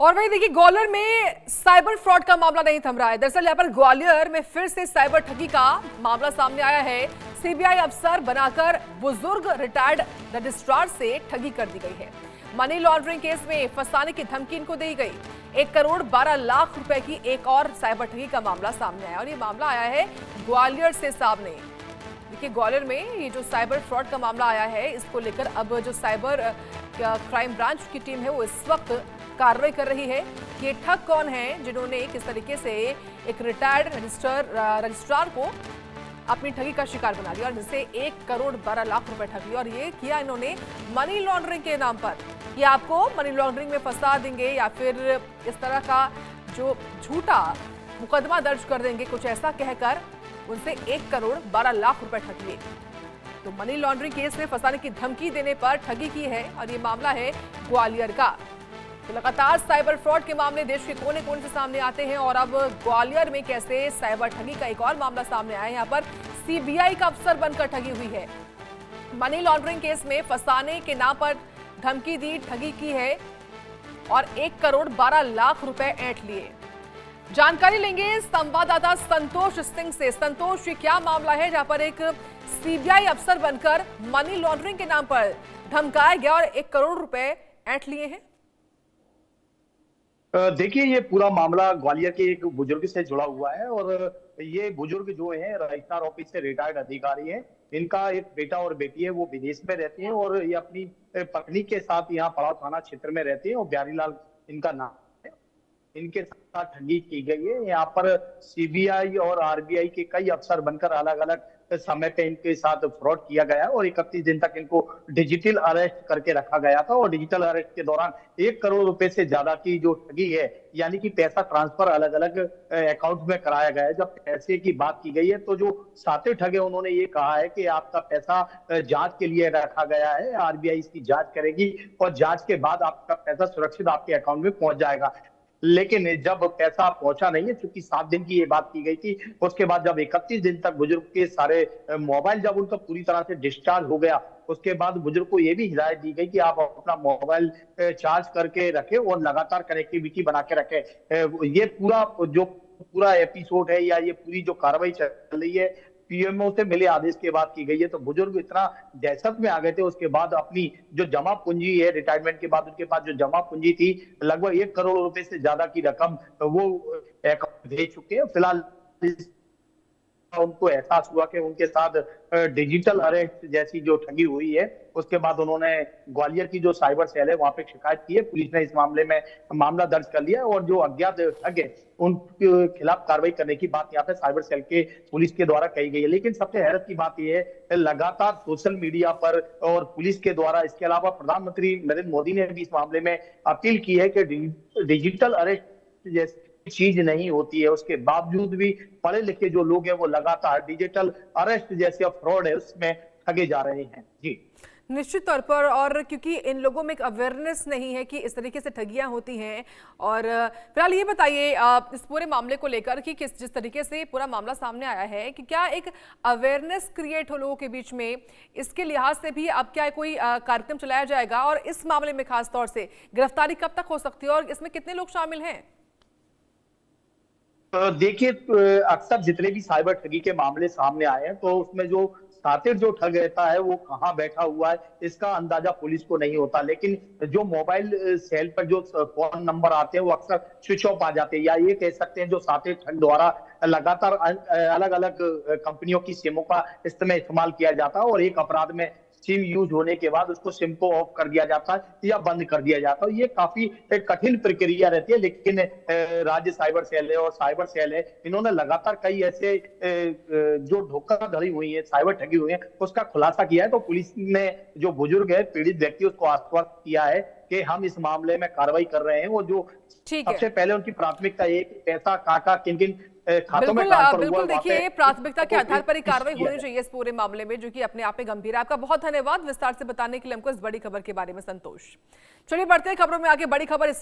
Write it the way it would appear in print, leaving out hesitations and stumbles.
और वही देखिए, ग्वालियर में साइबर फ्रॉड का मामला नहीं थम रहा है। दरअसल यहाँ पर ग्वालियर में फिर से साइबर ठगी का मामला सामने आया है। सीबीआई अफसर बनाकर बुजुर्ग रिटायर्ड रजिस्ट्रार से ठगी कर दी गई है। मनी लॉन्ड्रिंग केस में फंसाने की धमकी इनको दी गई। 1 करोड़ 12 लाख रुपए की एक और साइबर ठगी का मामला सामने आया और ये मामला आया है ग्वालियर से सामने। देखिए, ग्वालियर में ये जो साइबर फ्रॉड का मामला आया है, इसको लेकर अब जो साइबर क्राइम ब्रांच की टीम है वो इस वक्त कार्रवाई कर रही है कि ये ठग कौन है जिन्होंने किस तरीके से एक रिटायर्ड रजिस्ट्रार को अपनी ठगी का शिकार बना दिया और जिससे 1 करोड़ 12 लाख रुपए ठगी। और ये किया इन्होंने मनी लॉन्ड्रिंग के नाम पर। ये आपको मनी लॉन्ड्रिंग में फंसा देंगे या फिर इस तरह का जो झूठा मुकदमा दर्ज कर देंगे, कुछ ऐसा कहकर उनसे 1 करोड़ 12 लाख रुपए ठग लिए। तो मनी लॉन्ड्रिंग केस में फंसाने की धमकी देने पर ठगी की है और ये मामला है ग्वालियर का। तो लगातार साइबर फ्रॉड के मामले देश के कोने कोने से सामने आते हैं और अब ग्वालियर में कैसे साइबर ठगी का एक और मामला सामने आया है। यहाँ पर सीबीआई का अफसर बनकर ठगी हुई है। मनी लॉन्ड्रिंग केस में फंसाने के नाम पर धमकी दी, ठगी की है और 1 करोड़ 12 लाख रुपए ऐंठ लिए। जानकारी लेंगे संवाददाता संतोष सिंह से। संतोष, ये क्या मामला है जहां पर एक सीबीआई अफसर बनकर मनी लॉन्ड्रिंग के नाम पर धमकाया गया और 1 करोड़ रुपए ऐंठ लिए हैं? देखिए, ये पूरा मामला ग्वालियर के एक बुजुर्ग से जुड़ा हुआ है और ये बुजुर्ग जो है रजिस्ट्रार ऑफिस से रिटायर्ड अधिकारी हैं। इनका एक बेटा और बेटी है, वो विदेश में रहते हैं और ये अपनी पत्नी के साथ यहाँ पड़ाव थाना क्षेत्र में रहते हैं और प्यारी लाल इनका नाम है। इनके साथ ठगी की गई है। यहाँ पर सीबीआई और आरबीआई के कई अफसर बनकर अलग अलग समय पे इनके साथ फ्रॉड किया गया और 31 दिन तक इनको डिजिटल अरेस्ट करके रखा गया था और डिजिटल अरेस्ट के दौरान 1 करोड़ रुपए से ज्यादा की जो ठगी है, यानी कि पैसा ट्रांसफर अलग अलग अकाउंट में कराया गया है। जब पैसे की बात की गई है तो जो साथी ठगे उन्होंने ये कहा है कि आपका पैसा जांच के लिए रखा गया है, आरबीआई इसकी जांच करेगी और जांच के बाद आपका पैसा सुरक्षित आपके अकाउंट में पहुंच जाएगा। लेकिन जब पैसा पहुंचा नहीं है, चूंकि 7 दिन की ये बात की गई थी, उसके बाद जब 31 दिन तक बुजुर्ग के सारे मोबाइल जब उनका पूरी तरह से डिस्चार्ज हो गया, उसके बाद बुजुर्ग को ये भी हिदायत दी गई कि आप अपना मोबाइल चार्ज करके रखें और लगातार कनेक्टिविटी बना के रखें। ये पूरा एपिसोड है या ये पूरी जो कार्रवाई चल रही है, पीएमओ से मिले आदेश के बाद की गई है। तो बुजुर्ग इतना दहशत में आ गए थे, उसके बाद अपनी जो जमा पूंजी है, रिटायरमेंट के बाद उनके पास जो जमा पूंजी थी लगभग 1 करोड़ रुपए से ज्यादा की रकम वो अकाउंट भेज चुके हैं। फिलहाल उनको एहसास हुआ कि उनके साथ डिजिटल अरेस्ट जैसी जो ठगी हुई है, उसके बाद उन्होंने ग्वालियर की जो साइबर सेल है वहां पे शिकायत की है। पुलिस ने इस मामले में मामला दर्ज कर लिया और जो अज्ञात ठग है उनके खिलाफ कार्रवाई करने की बात यहाँ पे साइबर सेल के पुलिस के द्वारा कही गई है। लेकिन सबसे हैरत की बात यह है, लगातार सोशल मीडिया पर और पुलिस के द्वारा, इसके अलावा प्रधानमंत्री नरेंद्र मोदी ने भी इस मामले में अपील की है कि डिजिटल अरेस्ट जैसे चीज नहीं होती है, उसके बावजूद भी पढ़े लिखे जो लोग हैं वो लगातार डिजिटल अरेस्ट जैसे फ्रॉड है उसमें ठगे जा रहे हैं। जी, निश्चित तौर पर। और क्योंकि इन लोगों में एक अवेयरनेस नहीं है कि इस तरीके से ठगियां होती हैं। और फिलहाल ये बताइए इस पूरे मामले को लेकर कि जिस तरीके से पूरा मामला सामने आया है, कि क्या एक अवेयरनेस क्रिएट हो लोगों के बीच में, इसके लिहाज से भी अब क्या कोई कार्यक्रम चलाया जाएगा? और इस मामले में खास तौर से गिरफ्तारी कब तक हो सकती है और इसमें कितने लोग शामिल हैं? देखिए, अक्सर जितने भी साइबर ठगी के मामले सामने आए हैं तो उसमें जो सातिर जो ठग रहता है वो कहाँ बैठा हुआ है इसका अंदाजा पुलिस को नहीं होता। लेकिन जो मोबाइल सेल पर जो फोन नंबर आते हैं वो अक्सर स्विच ऑफ आ जाते हैं, या ये कह सकते हैं जो सातिर ठग द्वारा लगातार अलग अलग कंपनियों की सिमों का इस्तेमाल किया जाता है और एक अपराध में सिम यूज होने के बाद उसको सिम को ऑफ कर दिया जाता है या बंद कर दिया जाता है। ये काफी कठिन प्रक्रिया रहती है, लेकिन राज्य साइबर सेल है और साइबर सेल है, इन्होंने लगातार कई ऐसे जो धोखाधड़ी हुई है, साइबर ठगी हुई है, उसका खुलासा किया है। तो पुलिस ने जो बुजुर्ग है, पीड़ित व्यक्ति, उसको आश्वस्त किया है कि हम इस मामले में कार्रवाई कर रहे हैं। वो जो सबसे पहले उनकी प्राथमिकता है कि पैसा काका किन किन खातों में ट्रांसफर हुआ। बिल्कुल, देखिए, प्राथमिकता के आधार पर ही कार्रवाई होनी चाहिए इस पूरे मामले में, जो कि अपने आप में गंभीर है। आपका बहुत धन्यवाद विस्तार से बताने के लिए हमको इस बड़ी खबर के बारे में, संतोष। चलिए बढ़ते हैं खबरों में आगे। बड़ी खबर इस